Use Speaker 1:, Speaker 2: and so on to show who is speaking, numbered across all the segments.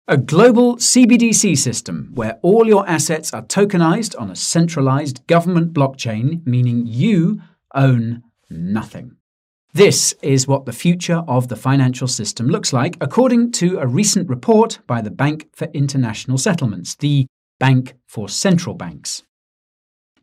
Speaker 1: A global CBDC system where all your assets are tokenized on a centralized government blockchain, meaning you own nothing. This is what the future of the financial system looks like, according to a recent report by the Bank for International Settlements, the Bank for Central Banks.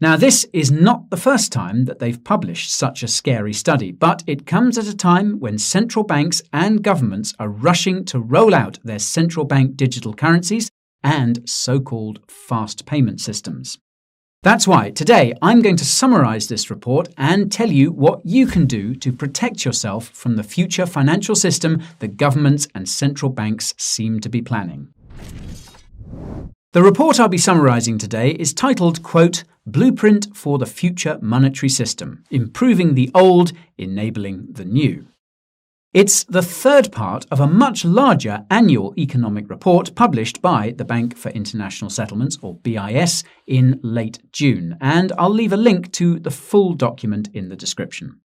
Speaker 1: Now, this is not the first time that they've published such a scary study, but it comes at a time when central banks and governments are rushing to roll out their central bank digital currencies and so-called fast payment systems. That's why today I'm going to summarize this report and tell you what you can do to protect yourself from the future financial system that governments and central banks seem to be planning. The report I'll be summarizing today is titled, quote, Blueprint for the Future Monetary System, Improving the Old, Enabling the New. It's the third part of a much larger annual economic report published by the Bank for International Settlements, or BIS, in late June, and I'll leave a link to the full document in the description.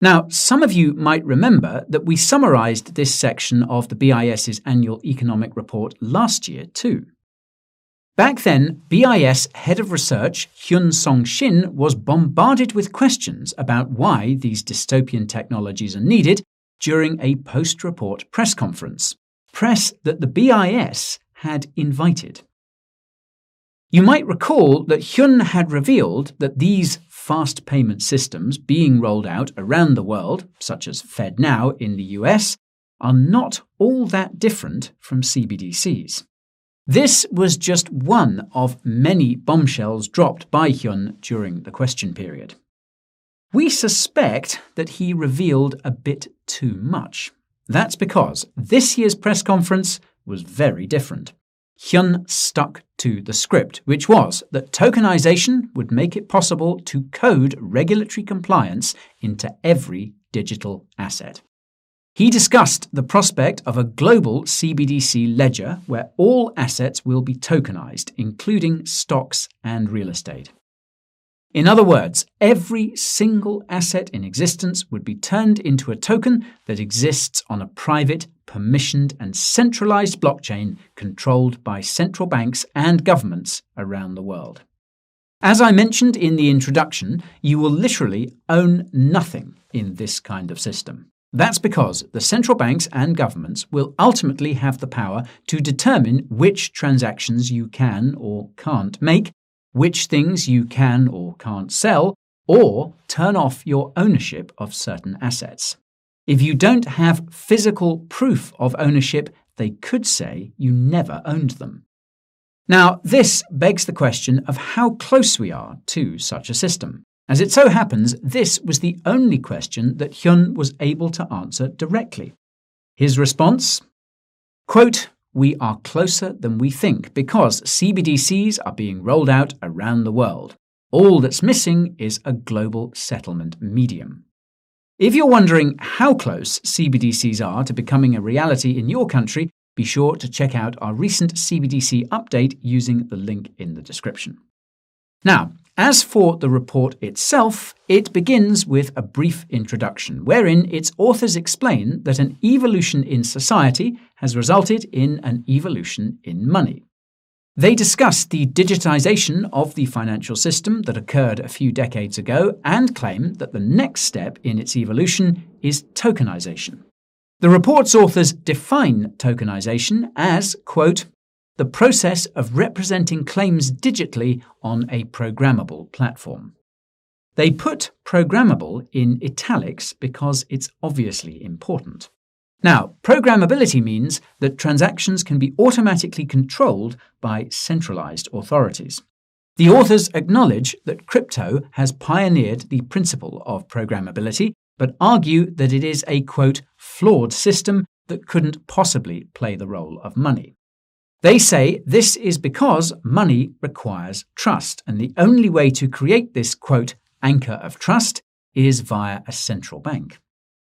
Speaker 1: Now, some of you might remember that we summarized this section of the BIS's annual economic report last year too. Back then, BIS Head of Research Hyun Song-shin was bombarded with questions about why these dystopian technologies are needed during a post-report press conference, press that the BIS had invited. You might recall that Hyun had revealed that these fast payment systems being rolled out around the world, such as FedNow in the US, are not all that different from CBDCs. This was just one of many bombshells dropped by Hyun during the question period. We suspect that he revealed a bit too much. That's because this year's press conference was very different. Hyun stuck to the script, which was that tokenization would make it possible to code regulatory compliance into every digital asset. He discussed the prospect of a global CBDC ledger where all assets will be tokenized, including stocks and real estate. In other words, every single asset in existence would be turned into a token that exists on a private, permissioned, and centralized blockchain controlled by central banks and governments around the world. As I mentioned in the introduction, you will literally own nothing in this kind of system. That's because the central banks and governments will ultimately have the power to determine which transactions you can or can't make, which things you can or can't sell, or turn off your ownership of certain assets. If you don't have physical proof of ownership, they could say you never owned them. Now, this begs the question of how close we are to such a system. As it so happens, this was the only question that Hyun was able to answer directly. His response? Quote, We are closer than we think because CBDCs are being rolled out around the world. All that's missing is a global settlement medium. If you're wondering how close CBDCs are to becoming a reality in your country, be sure to check out our recent CBDC update using the link in the description. Now, as for the report itself, it begins with a brief introduction, wherein its authors explain that an evolution in society has resulted in an evolution in money. They discuss the digitization of the financial system that occurred a few decades ago and claim that the next step in its evolution is tokenization. The report's authors define tokenization as, quote, the process of representing claims digitally on a programmable platform. They put programmable in italics because it's obviously important. Now, programmability means that transactions can be automatically controlled by centralized authorities. The authors acknowledge that crypto has pioneered the principle of programmability, but argue that it is a, quote, flawed system that couldn't possibly play the role of money. They say this is because money requires trust, and the only way to create this, quote, anchor of trust is via a central bank.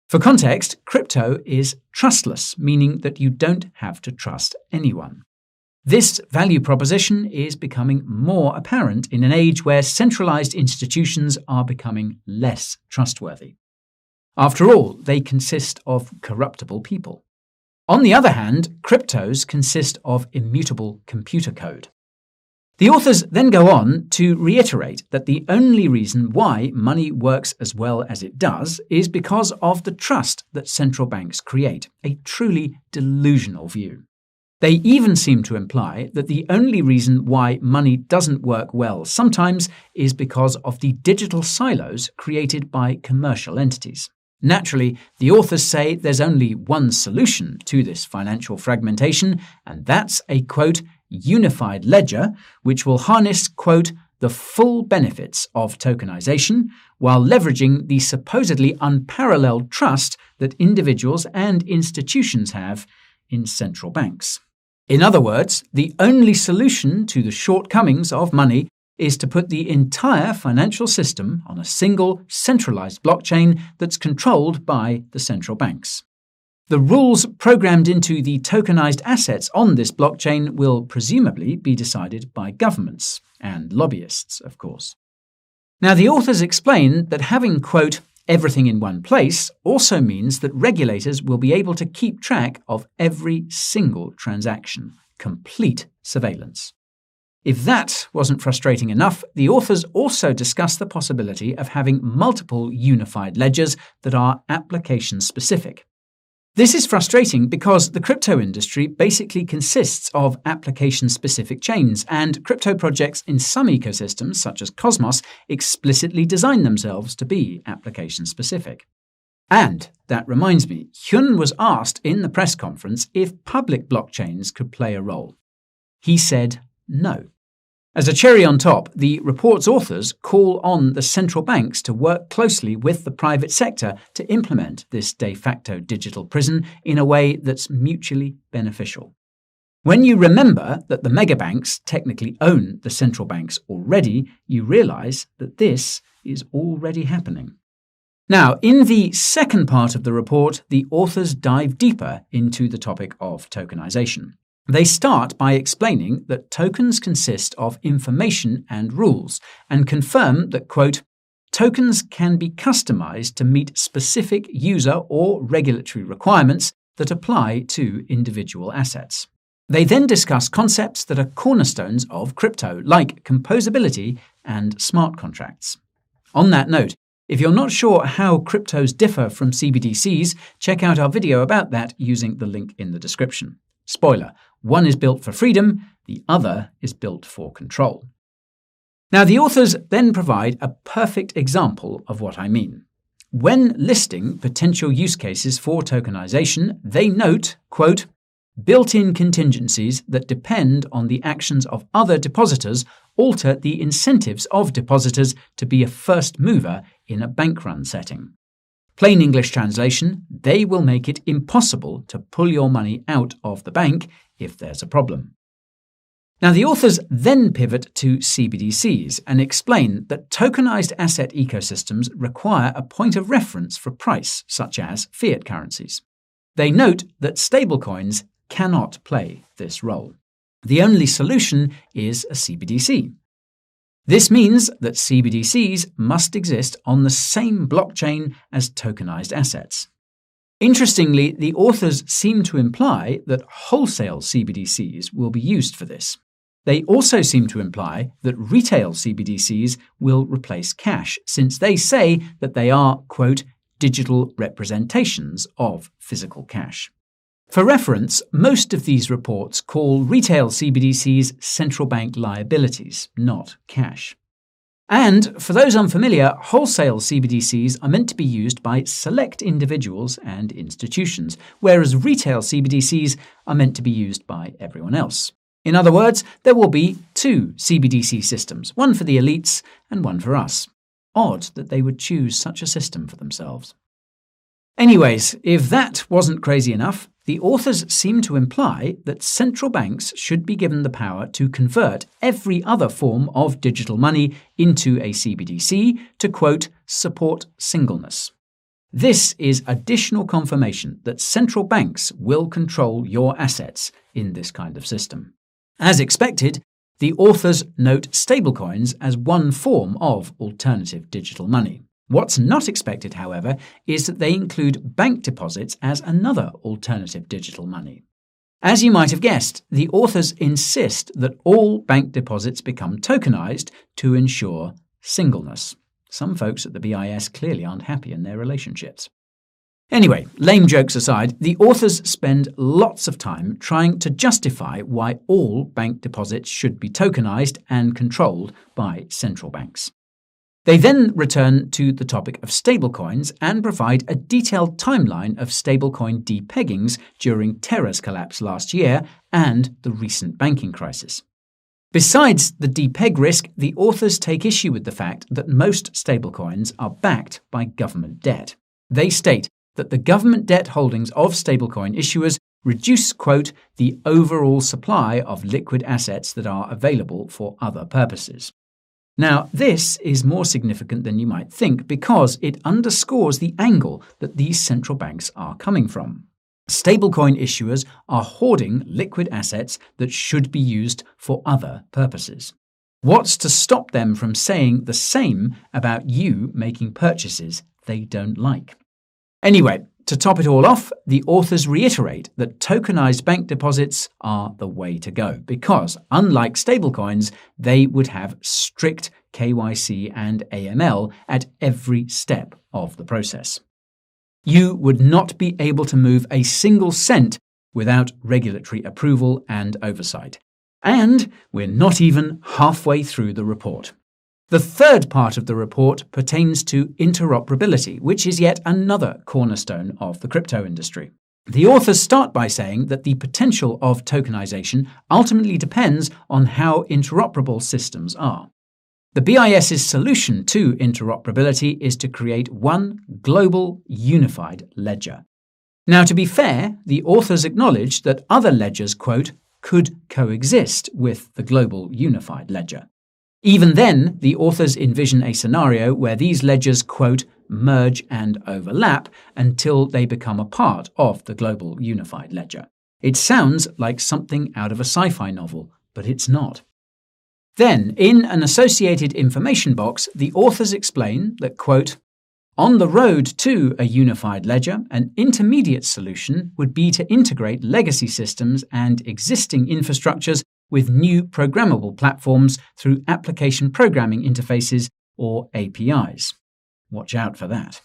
Speaker 1: For context, crypto is trustless, meaning that you don't have to trust anyone. This value proposition is becoming more apparent in an age where centralized institutions are becoming less trustworthy. After all, they consist of corruptible people. On the other hand, cryptos consist of immutable computer code. The authors then go on to reiterate that the only reason why money works as well as it does is because of the trust that central banks create, a truly delusional view. They even seem to imply that the only reason why money doesn't work well sometimes is because of the digital silos created by commercial entities. Naturally, the authors say there's only one solution to this financial fragmentation, and that's a, quote, unified ledger, which will harness, quote, the full benefits of tokenization while leveraging the supposedly unparalleled trust that individuals and institutions have in central banks. In other words, the only solution to the shortcomings of money is to put the entire financial system on a single, centralized blockchain that's controlled by the central banks. The rules programmed into the tokenized assets on this blockchain will presumably be decided by governments and lobbyists, of course. Now, the authors explain that having, quote, everything in one place also means that regulators will be able to keep track of every single transaction, complete surveillance. If that wasn't frustrating enough, the authors also discuss the possibility of having multiple unified ledgers that are application-specific. This is frustrating because the crypto industry basically consists of application-specific chains, and crypto projects in some ecosystems, such as Cosmos, explicitly design themselves to be application-specific. And that reminds me, Hyun was asked in the press conference if public blockchains could play a role. He said no. As a cherry on top, the report's authors call on the central banks to work closely with the private sector to implement this de facto digital prison in a way that's mutually beneficial. When you remember that the megabanks technically own the central banks already, you realize that this is already happening. Now, in the second part of the report, the authors dive deeper into the topic of tokenization. They start by explaining that tokens consist of information and rules, and confirm that, quote, tokens can be customized to meet specific user or regulatory requirements that apply to individual assets. They then discuss concepts that are cornerstones of crypto, like composability and smart contracts. On that note, if you're not sure how cryptos differ from CBDCs, check out our video about that using the link in the description. Spoiler, one is built for freedom, the other is built for control. Now, the authors then provide a perfect example of what I mean. When listing potential use cases for tokenization, they note, quote, built-in contingencies that depend on the actions of other depositors alter the incentives of depositors to be a first mover in a bank run setting. Plain English translation, they will make it impossible to pull your money out of the bank if there's a problem. Now, the authors then pivot to CBDCs and explain that tokenized asset ecosystems require a point of reference for price, such as fiat currencies. They note that stablecoins cannot play this role. The only solution is a CBDC. This means that CBDCs must exist on the same blockchain as tokenized assets. Interestingly, the authors seem to imply that wholesale CBDCs will be used for this. They also seem to imply that retail CBDCs will replace cash, since they say that they are, quote, digital representations of physical cash. For reference, most of these reports call retail CBDCs central bank liabilities, not cash. And for those unfamiliar, wholesale CBDCs are meant to be used by select individuals and institutions, whereas retail CBDCs are meant to be used by everyone else. In other words, there will be two CBDC systems, one for the elites and one for us. Odd that they would choose such a system for themselves. Anyways, if that wasn't crazy enough, the authors seem to imply that central banks should be given the power to convert every other form of digital money into a CBDC to, quote, support singleness. This is additional confirmation that central banks will control your assets in this kind of system. As expected, the authors note stablecoins as one form of alternative digital money. What's not expected, however, is that they include bank deposits as another alternative digital money. As you might have guessed, the authors insist that all bank deposits become tokenized to ensure singleness. Some folks at the BIS clearly aren't happy in their relationships. Anyway, lame jokes aside, the authors spend lots of time trying to justify why all bank deposits should be tokenized and controlled by central banks. They then return to the topic of stablecoins and provide a detailed timeline of stablecoin depeggings during Terra's collapse last year and the recent banking crisis. Besides the depeg risk, the authors take issue with the fact that most stablecoins are backed by government debt. They state that the government debt holdings of stablecoin issuers reduce, quote, the overall supply of liquid assets that are available for other purposes. Now, this is more significant than you might think because it underscores the angle that these central banks are coming from. Stablecoin issuers are hoarding liquid assets that should be used for other purposes. What's to stop them from saying the same about you making purchases they don't like? Anyway, to top it all off, the authors reiterate that tokenized bank deposits are the way to go because, unlike stablecoins, they would have strict KYC and AML at every step of the process. You would not be able to move a single cent without regulatory approval and oversight. And we're not even halfway through the report. The third part of the report pertains to interoperability, which is yet another cornerstone of the crypto industry. The authors start by saying that the potential of tokenization ultimately depends on how interoperable systems are. The BIS's solution to interoperability is to create one global unified ledger. Now, to be fair, the authors acknowledge that other ledgers, quote, could coexist with the global unified ledger. Even then, the authors envision a scenario where these ledgers, quote, merge and overlap until they become a part of the global unified ledger. It sounds like something out of a sci-fi novel, but it's not. Then, in an associated information box, the authors explain that, quote, on the road to a unified ledger, an intermediate solution would be to integrate legacy systems and existing infrastructures with new programmable platforms through application programming interfaces or APIs. Watch out for that.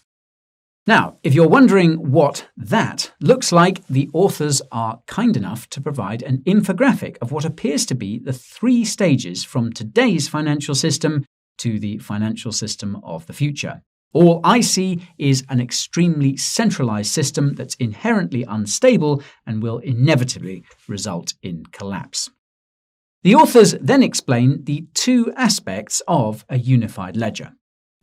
Speaker 1: Now, if you're wondering what that looks like, the authors are kind enough to provide an infographic of what appears to be the 3 stages from today's financial system to the financial system of the future. All I see is an extremely centralized system that's inherently unstable and will inevitably result in collapse. The authors then explain the 2 aspects of a unified ledger.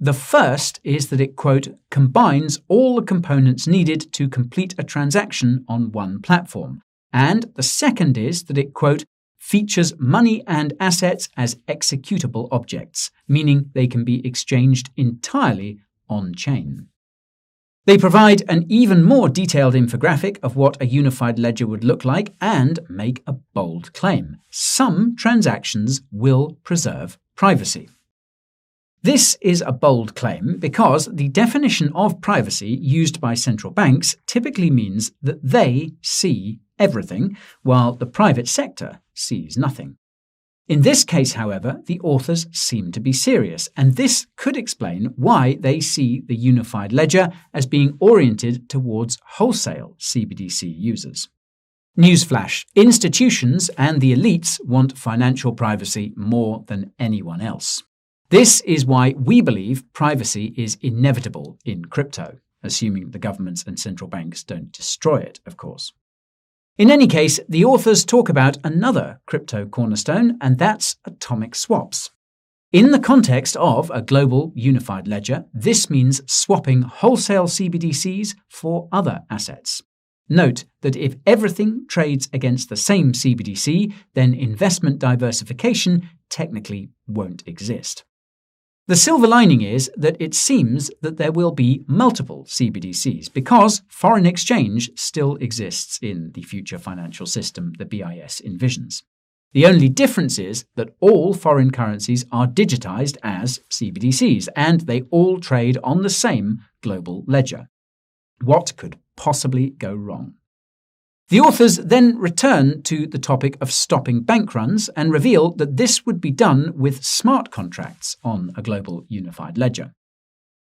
Speaker 1: The first is that it, quote, combines all the components needed to complete a transaction on one platform. And the second is that it, quote, features money and assets as executable objects, meaning they can be exchanged entirely on-chain. They provide an even more detailed infographic of what a unified ledger would look like and make a bold claim. Some transactions will preserve privacy. This is a bold claim because the definition of privacy used by central banks typically means that they see everything, while the private sector sees nothing. In this case, however, the authors seem to be serious, and this could explain why they see the unified ledger as being oriented towards wholesale CBDC users. Newsflash: institutions and the elites want financial privacy more than anyone else. This is why we believe privacy is inevitable in crypto, assuming the governments and central banks don't destroy it, of course. In any case, the authors talk about another crypto cornerstone, and that's atomic swaps. In the context of a global unified ledger, this means swapping wholesale CBDCs for other assets. Note that if everything trades against the same CBDC, then investment diversification technically won't exist. The silver lining is that it seems that there will be multiple CBDCs because foreign exchange still exists in the future financial system the BIS envisions. The only difference is that all foreign currencies are digitized as CBDCs, and they all trade on the same global ledger. What could possibly go wrong? The authors then return to the topic of stopping bank runs and reveal that this would be done with smart contracts on a global unified ledger.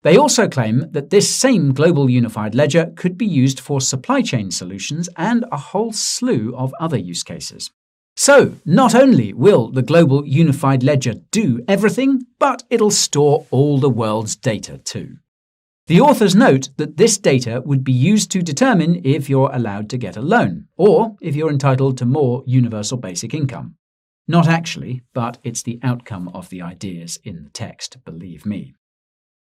Speaker 1: They also claim that this same global unified ledger could be used for supply chain solutions and a whole slew of other use cases. So, not only will the global unified ledger do everything, but it'll store all the world's data too. The authors note that this data would be used to determine if you're allowed to get a loan, or if you're entitled to more universal basic income. Not actually, but it's the outcome of the ideas in the text, believe me.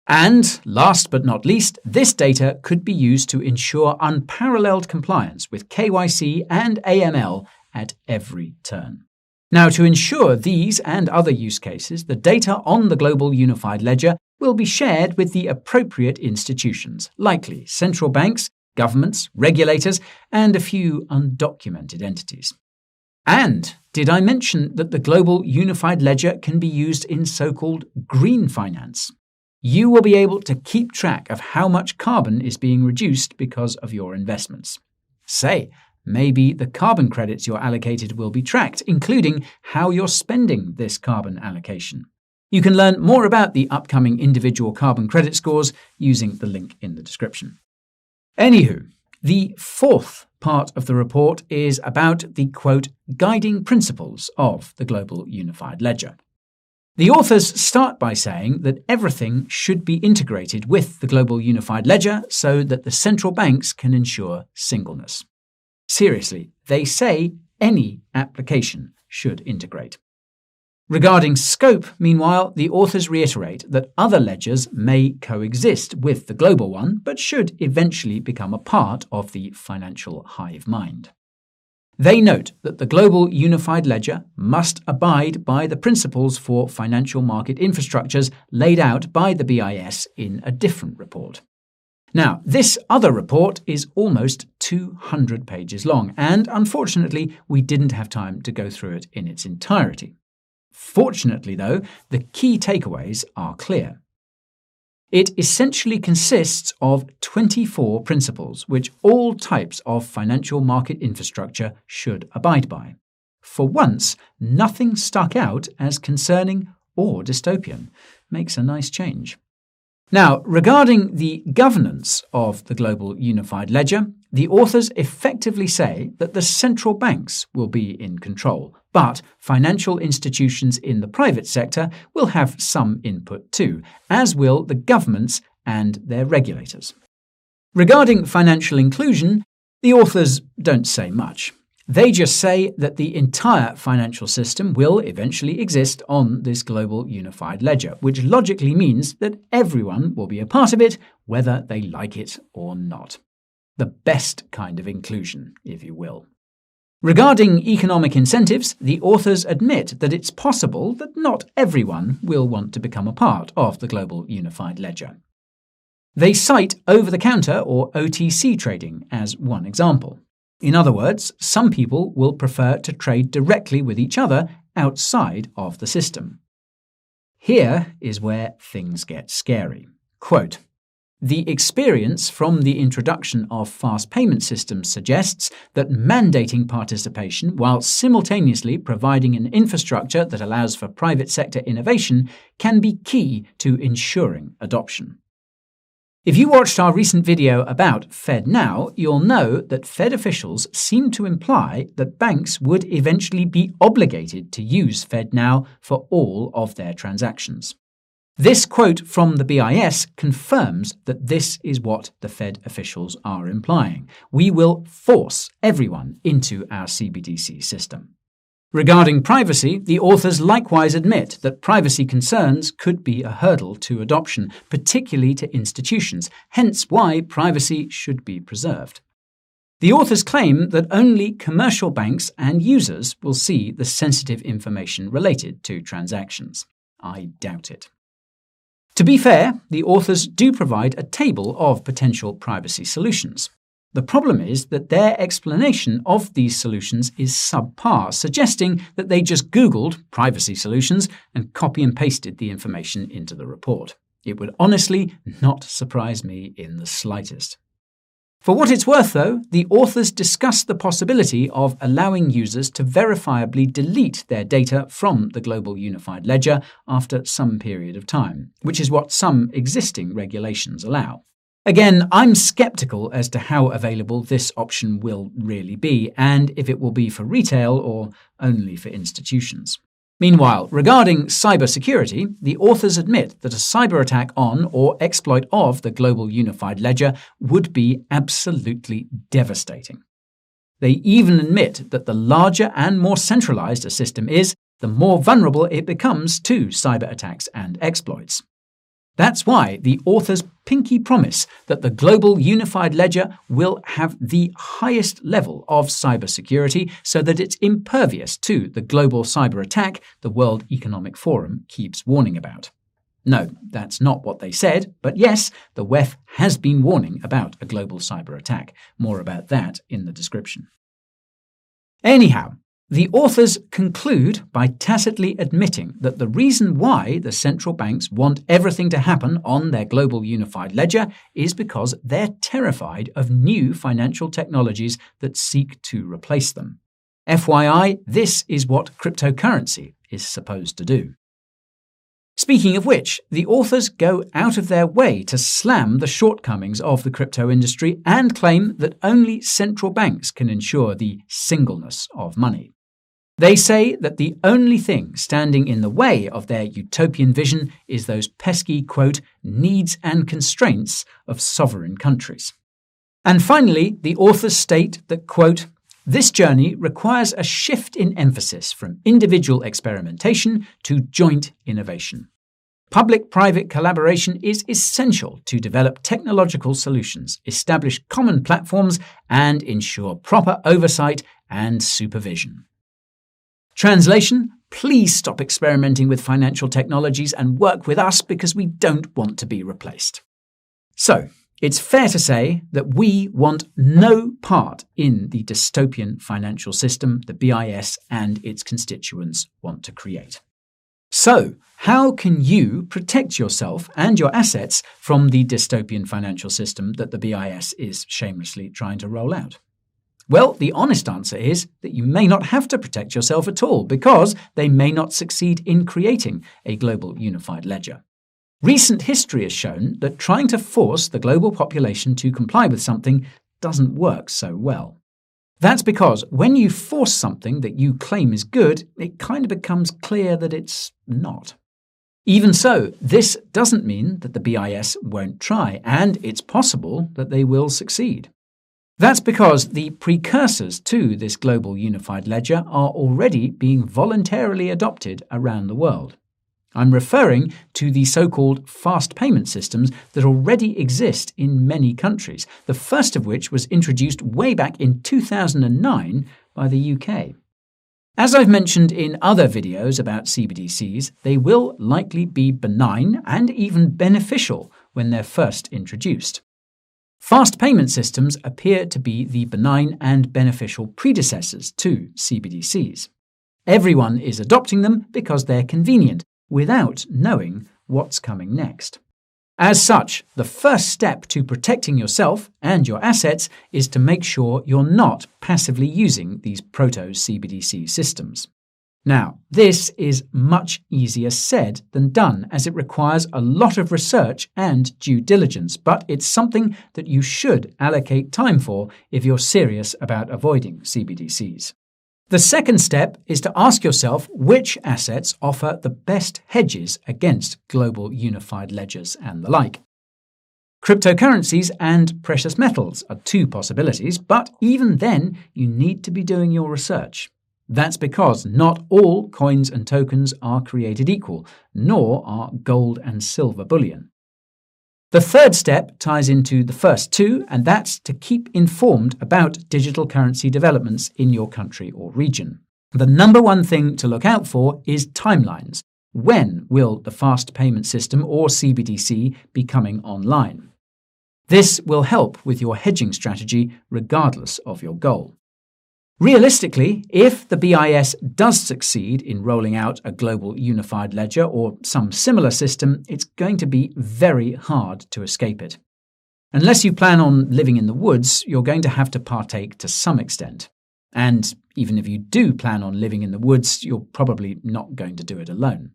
Speaker 1: And, last but not least, this data could be used to ensure unparalleled compliance with KYC and AML at every turn. Now, to ensure these and other use cases, the data on the global unified ledger will be shared with the appropriate institutions, likely central banks, governments, regulators, and a few undocumented entities. And did I mention that the global unified ledger can be used in so-called green finance? You will be able to keep track of how much carbon is being reduced because of your investments. Say, maybe the carbon credits you're allocated will be tracked, including how you're spending this carbon allocation. You can learn more about the upcoming individual carbon credit scores using the link in the description. Anywho, the fourth part of the report is about the, quote, guiding principles of the global unified ledger. The authors start by saying that everything should be integrated with the global unified ledger so that the central banks can ensure singleness. Seriously, they say any application should integrate. Regarding scope, meanwhile, the authors reiterate that other ledgers may coexist with the global one, but should eventually become a part of the financial hive mind. They note that the global unified ledger must abide by the principles for financial market infrastructures laid out by the BIS in a different report. Now, this other report is almost 200 pages long, and unfortunately, we didn't have time to go through it in its entirety. Fortunately, though, the key takeaways are clear. It essentially consists of 24 principles which all types of financial market infrastructure should abide by. For once, nothing stuck out as concerning or dystopian. Makes a nice change. Now, regarding the governance of the global unified ledger, the authors effectively say that the central banks will be in control, but financial institutions in the private sector will have some input too, as will the governments and their regulators. Regarding financial inclusion, the authors don't say much. They just say that the entire financial system will eventually exist on this global unified ledger, which logically means that everyone will be a part of it, whether they like it or not. The best kind of inclusion, if you will. Regarding economic incentives, the authors admit that it's possible that not everyone will want to become a part of the global unified ledger. They cite over-the-counter or OTC trading as one example. In other words, some people will prefer to trade directly with each other outside of the system. Here is where things get scary. Quote, the experience from the introduction of fast payment systems suggests that mandating participation while simultaneously providing an infrastructure that allows for private sector innovation can be key to ensuring adoption. If you watched our recent video about FedNow, you'll know that Fed officials seem to imply that banks would eventually be obligated to use FedNow for all of their transactions. This quote from the BIS confirms that this is what the Fed officials are implying. We will force everyone into our CBDC system. Regarding privacy, the authors likewise admit that privacy concerns could be a hurdle to adoption, particularly to institutions, hence why privacy should be preserved. The authors claim that only commercial banks and users will see the sensitive information related to transactions. I doubt it. To be fair, the authors do provide a table of potential privacy solutions. The problem is that their explanation of these solutions is subpar, suggesting that they just Googled privacy solutions and copy and pasted the information into the report. It would honestly not surprise me in the slightest. For what it's worth, though, the authors discuss the possibility of allowing users to verifiably delete their data from the global unified ledger after some period of time, which is what some existing regulations allow. Again, I'm skeptical as to how available this option will really be, and if it will be for retail or only for institutions. Meanwhile, regarding cybersecurity, the authors admit that a cyber attack on or exploit of the global unified ledger would be absolutely devastating. They even admit that the larger and more centralized a system is, the more vulnerable it becomes to cyber attacks and exploits. That's why the authors pinky promise that the global unified ledger will have the highest level of cybersecurity so that it's impervious to the global cyber attack the World Economic Forum keeps warning about. No, that's not what they said, but yes, the WEF has been warning about a global cyber attack. More about that in the description. Anyhow, the authors conclude by tacitly admitting that the reason why the central banks want everything to happen on their global unified ledger is because they're terrified of new financial technologies that seek to replace them. FYI, this is what cryptocurrency is supposed to do. Speaking of which, the authors go out of their way to slam the shortcomings of the crypto industry and claim that only central banks can ensure the singleness of money. They say that the only thing standing in the way of their utopian vision is those pesky, quote, needs and constraints of sovereign countries. And finally, the authors state that, quote, this journey requires a shift in emphasis from individual experimentation to joint innovation. Public-private collaboration is essential to develop technological solutions, establish common platforms, and ensure proper oversight and supervision. Translation: please stop experimenting with financial technologies and work with us because we don't want to be replaced. So, it's fair to say that we want no part in the dystopian financial system the BIS and its constituents want to create. So, how can you protect yourself and your assets from the dystopian financial system that the BIS is shamelessly trying to roll out? Well, the honest answer is that you may not have to protect yourself at all because they may not succeed in creating a global unified ledger. Recent history has shown that trying to force the global population to comply with something doesn't work so well. That's because when you force something that you claim is good, it kind of becomes clear that it's not. Even so, this doesn't mean that the BIS won't try, and it's possible that they will succeed. That's because the precursors to this global unified ledger are already being voluntarily adopted around the world. I'm referring to the so-called fast payment systems that already exist in many countries, the first of which was introduced way back in 2009 by the UK. As I've mentioned in other videos about CBDCs, they will likely be benign and even beneficial when they're first introduced. Fast payment systems appear to be the benign and beneficial predecessors to CBDCs. Everyone is adopting them because they're convenient, without knowing what's coming next. As such, the first step to protecting yourself and your assets is to make sure you're not passively using these proto-CBDC systems. Now, this is much easier said than done, as it requires a lot of research and due diligence, but it's something that you should allocate time for if you're serious about avoiding CBDCs. The second step is to ask yourself which assets offer the best hedges against global unified ledgers and the like. Cryptocurrencies and precious metals are two possibilities, but even then you need to be doing your research. That's because not all coins and tokens are created equal, nor are gold and silver bullion. The third step ties into the first two, and that's to keep informed about digital currency developments in your country or region. The number one thing to look out for is timelines. When will the fast payment system or CBDC be coming online? This will help with your hedging strategy regardless of your goal. Realistically, if the BIS does succeed in rolling out a global unified ledger or some similar system, it's going to be very hard to escape it. Unless you plan on living in the woods, you're going to have to partake to some extent. And even if you do plan on living in the woods, you're probably not going to do it alone.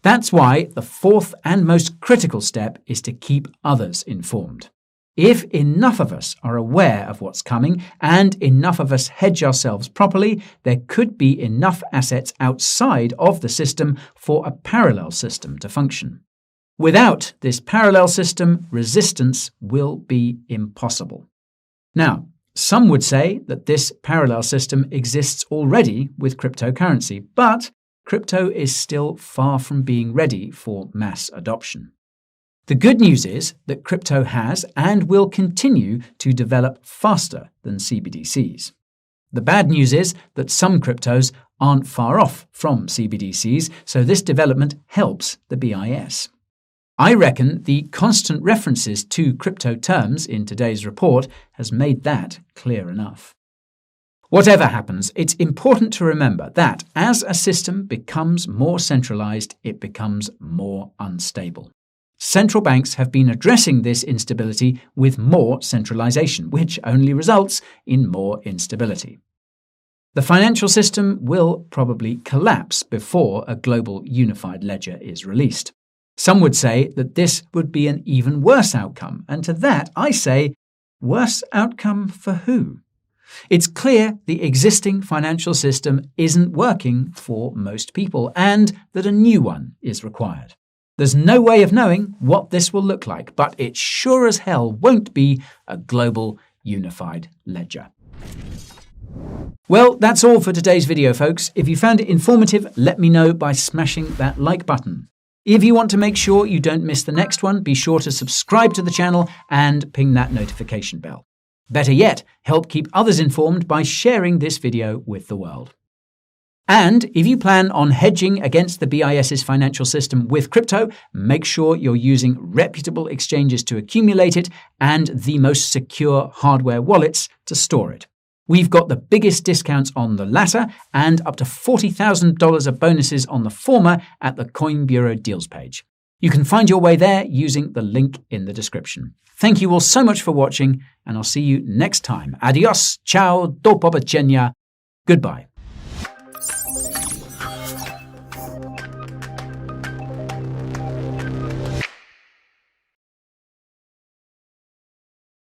Speaker 1: That's why the fourth and most critical step is to keep others informed. If enough of us are aware of what's coming and enough of us hedge ourselves properly, there could be enough assets outside of the system for a parallel system to function. Without this parallel system, resistance will be impossible. Now, some would say that this parallel system exists already with cryptocurrency, but crypto is still far from being ready for mass adoption. The good news is that crypto has and will continue to develop faster than CBDCs. The bad news is that some cryptos aren't far off from CBDCs, so this development helps the BIS. I reckon the constant references to crypto terms in today's report has made that clear enough. Whatever happens, it's important to remember that as a system becomes more centralized, it becomes more unstable. Central banks have been addressing this instability with more centralization, which only results in more instability. The financial system will probably collapse before a global unified ledger is released. Some would say that this would be an even worse outcome, and to that I say, worse outcome for who? It's clear the existing financial system isn't working for most people, and that a new one is required. There's no way of knowing what this will look like, but it sure as hell won't be a global unified ledger. Well, that's all for today's video, folks. If you found it informative, let me know by smashing that like button. If you want to make sure you don't miss the next one, be sure to subscribe to the channel and ping that notification bell. Better yet, help keep others informed by sharing this video with the world. And if you plan on hedging against the BIS's financial system with crypto, make sure you're using reputable exchanges to accumulate it and the most secure hardware wallets to store it. We've got the biggest discounts on the latter and up to $40,000 of bonuses on the former at the Coin Bureau deals page. You can find your way there using the link in the description. Thank you all so much for watching, and I'll see you next time. Adios, ciao, do pobacenia, goodbye.